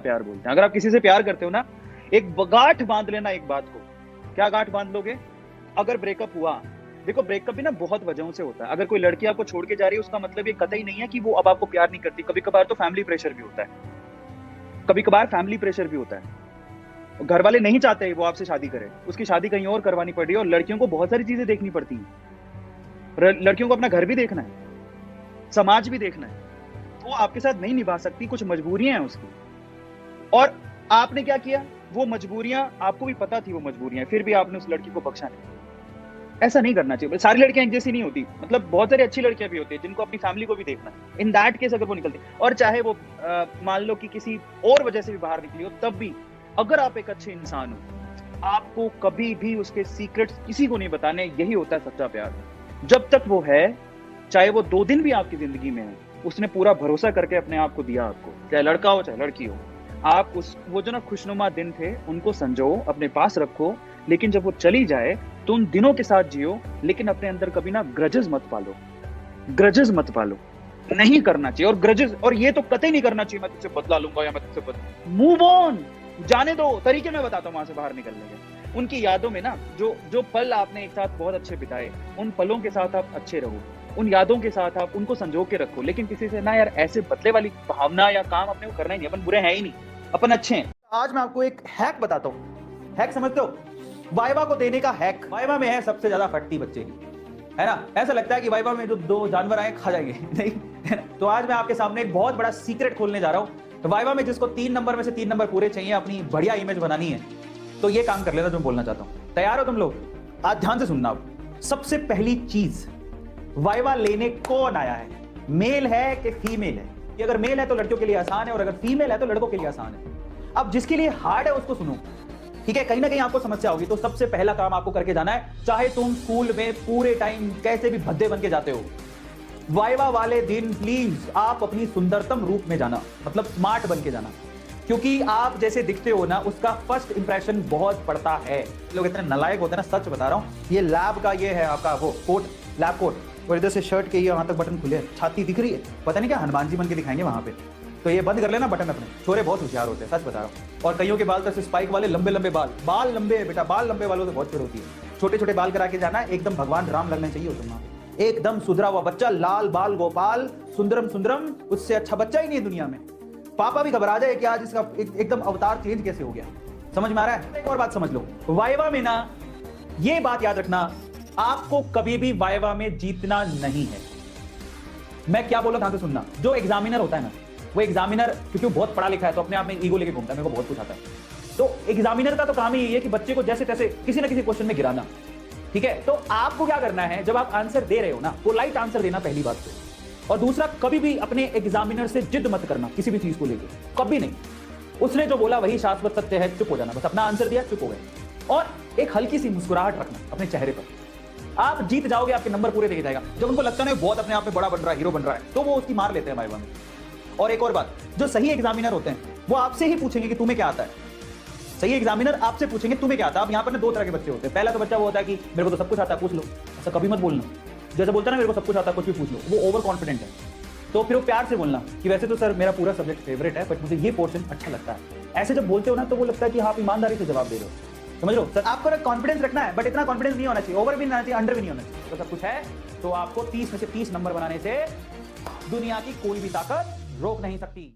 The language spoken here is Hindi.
प्यार बोलते हैं। अगर आप किसी से प्यार करते हो ना, एक गांठ बांध लेना एक बात को। क्या गांठ बांध लोगे? अगर ब्रेकअप हुआ, देखो ब्रेकअप भी ना बहुत वजहों से होता है। अगर कोई लड़की आपको छोड़ के जा रही है, उसका मतलब ये कतई नहीं है कि वो अब आपको प्यार नहीं करती। कभी कभार तो फैमिली प्रेशर भी होता है, कभी कभार फैमिली प्रेशर भी होता है। घर वाले नहीं चाहते वो आपसे शादी करे, उसकी शादी कहीं और करवानी पड़ रही है। और लड़कियों को बहुत सारी चीजें देखनी पड़ती हैं। लड़कियों को अपना घर भी देखना है, समाज भी देखना है। वो आपके साथ नहीं निभा सकती, कुछ मजबूरियां हैं उसकी। और आपने क्या किया? वो मजबूरियां आपको भी पता थी, वो मजबूरियां, फिर भी आपने उस लड़की को बख्शा नहीं। ऐसा नहीं करना चाहिए। सारी लड़कियां एक जैसी नहीं होती, मतलब बहुत सारी अच्छी लड़कियां भी होती है जिनको अपनी फैमिली को भी देखना है। इन दैट केस अगर वो निकलती, और चाहे वो मान लो कि किसी और वजह से भी बाहर निकली हो, तब भी अगर आप एक अच्छे इंसान हो, आपको कभी भी उसके सीक्रेट्स किसी को नहीं बताने। यही होता है सच्चा प्यार। जब तक वो है, चाहे वो 2 दिन भी आपकी जिंदगी में है, उसने पूरा भरोसा करके अपने आप को दिया आपको, चाहे लड़का हो चाहे लड़की हो। आप वो जो ना खुशनुमा दिन थे, उनको संजो, अपने पास रखो। लेकिन जब वो चली जाए तो उन दिनों के साथ जियो, लेकिन अपने अंदर कभी ना ग्रजेस मत पालो। ग्रजेस मत पालो, नहीं करना चाहिए। और ग्रजेस, और ये तो कतई नहीं करना चाहिए मैं तुझसे बदला लूंगा या मैं तुझसे बदला। मूव ऑन, जाने दो। तरीके मैं बताता हूँ वहां से बाहर निकलने के। उनकी यादों में ना जो जो पल आपने एक साथ बहुत अच्छे बिताए, उन पलों के साथ आप अच्छे रहो। उन यादों के साथ आप उनको संजो के रखो। लेकिन किसी से ना यार ऐसे बदले वाली भावना या काम अपने को करना ही नहीं। अपन बुरे हैं ही नहीं, अपन अच्छे हैं। आज मैं आपको एक हैक बताता हूँ। हैक समझते हो? वाइवा को देने का हैक। वाइवा में है सबसे ज्यादा फटती बच्चे की, है ना? ऐसा लगता है कि वाइवा में जो 2 जानवर आए खा जाएंगे, नहीं है ना? तो आज मैं आपके सामने एक बहुत बड़ा सीक्रेट खोलने जा रहा हूँ। तो वाइवा में जिसको 3 नंबर में से 3 नंबर पूरे चाहिए, अपनी बढ़िया इमेज बनानी है, तो ये काम कर लेना जो बोलना चाहता हूँ। तैयार हो तुम लोग? आज ध्यान से सुनना। सबसे पहली चीज, वाइवा लेने कौन आया है? मेल है कि फीमेल है? कि अगर मेल है तो लड़कियों के लिए आसान है, और अगर फीमेल है तो लड़कों के लिए आसान है। अब जिसके लिए हार्ड है उसको सुनो, ठीक है? कहीं ना कहीं आपको समस्या होगी। तो सबसे पहला काम आपको करके जाना है, चाहे तुम स्कूल में पूरे टाइम कैसे भी भद्दे बन के जाते हो, वाइवा वाले दिन प्लीज आप अपनी सुंदरतम रूप में जाना, मतलब स्मार्ट बन के जाना। क्योंकि आप जैसे दिखते हो ना, उसका फर्स्ट इंप्रेशन बहुत पड़ता है। लोग इतने नालायक होते हैं ना, सच बता रहा हूं। ये लैब का ये है आपका वो कोट, लैब कोट, और इधर से शर्ट के ये वहां तक बटन खुले, छाती दिख रही है, पता नहीं क्या हनुमान जी बन के दिखाएंगे वहां पे। तो ये बंद कर लेना बटन अपने। छोरे बहुत होशियार होते हैं, सच बता रहा हूँ। और कईयों के बाल तो स्पाइक वाले लंबे लंबे बाल लंबे है बेटा, बाल लंबे वालों से बहुत चिड़ होती है। छोटे छोटे बाल करा के जाना, एकदम भगवान राम लगना चाहिए तुम वहां पे। एकदम सुधरा हुआ बच्चा, लाल बाल गोपाल, सुंदरम सुंदरम, उससे अच्छा बच्चा ही नहीं है दुनिया में। पापा भी घबरा जाए कि आज इसका एकदम अवतार चेंज कैसे हो गया। समझ में आ रहा है? एक और बात समझ लो, वाइवा में ना ये बात याद रखना, आपको कभी भी वाइवा में जीतना नहीं है। मैं क्या बोल रहा था, ध्यान से सुनना। जो एग्जामिनर होता है ना, वो एग्जामिनर क्योंकि वो बहुत पढ़ा लिखा है, तो अपने आप में ईगो लेके घूमता है, मेरे को बहुत कुछ आता है। तो एग्जामिनर का तो काम ही है कि बच्चे को जैसे तैसे किसी ना किसी क्वेश्चन में गिराना, ठीक है? तो आपको क्या करना है, जब आप आंसर दे रहे हो ना, पोलाइट आंसर देना, पहली बात तो। और दूसरा, कभी भी अपने एग्जामिनर से जिद मत करना किसी भी चीज को लेकर, कभी नहीं। उसने जो बोला वही शाश्वत सत्य है, चुप हो जाना, बस अपना आंसर दिया, चुप हो गए। और एक हल्की सी मुस्कुराहट रखना अपने चेहरे पर। आप जीत जाओगे, आपके नंबर पूरे देखे जाएगा। जब उनको लगता है बहुत अपने आप में बड़ा बन रहा है, हीरो बन रहा है, तो वो उसकी मार लेते हैं वाइवा में। और एक और बात, जो सही एग्जामिनर होते हैं वो आपसे ही पूछेंगे कि तुम्हें क्या आता है। सही एग्जामिनर आपसे पूछेंगे तुम्हें क्या आता है। अब यहाँ पर ना 2 तरह के बच्चे होते हैं। पहला तो बच्चा वो होता है कि मेरे को तो सब कुछ आता है, पूछ लो। ऐसा कभी मत बोलना। जैसे बोलता है ना मेरे को सब कुछ आता है, कुछ भी पूछ लो, वो ओवर कॉन्फिडेंट है। तो फिर वो प्यार से बोलना कि वैसे तो सर मेरा पूरा सब्जेक्ट फेवरेट है, बट मुझे ये पोर्शन अच्छा लगता है। ऐसे जब बोलते हो ना, तो वो लगता है कि आप ईमानदारी से जवाब दे रहे हो। समझ लो सर, आपको कॉन्फिडेंस रखना है, बट इतना कॉन्फिडेंस नहीं होना चाहिए, ओवर भी नहीं होना चाहिए, अंडर भी नहीं होना चाहिए। तो सब कुछ है, तो आपको 30 में से 30 नंबर बनाने से दुनिया की कोई भी ताकत रोक नहीं सकती।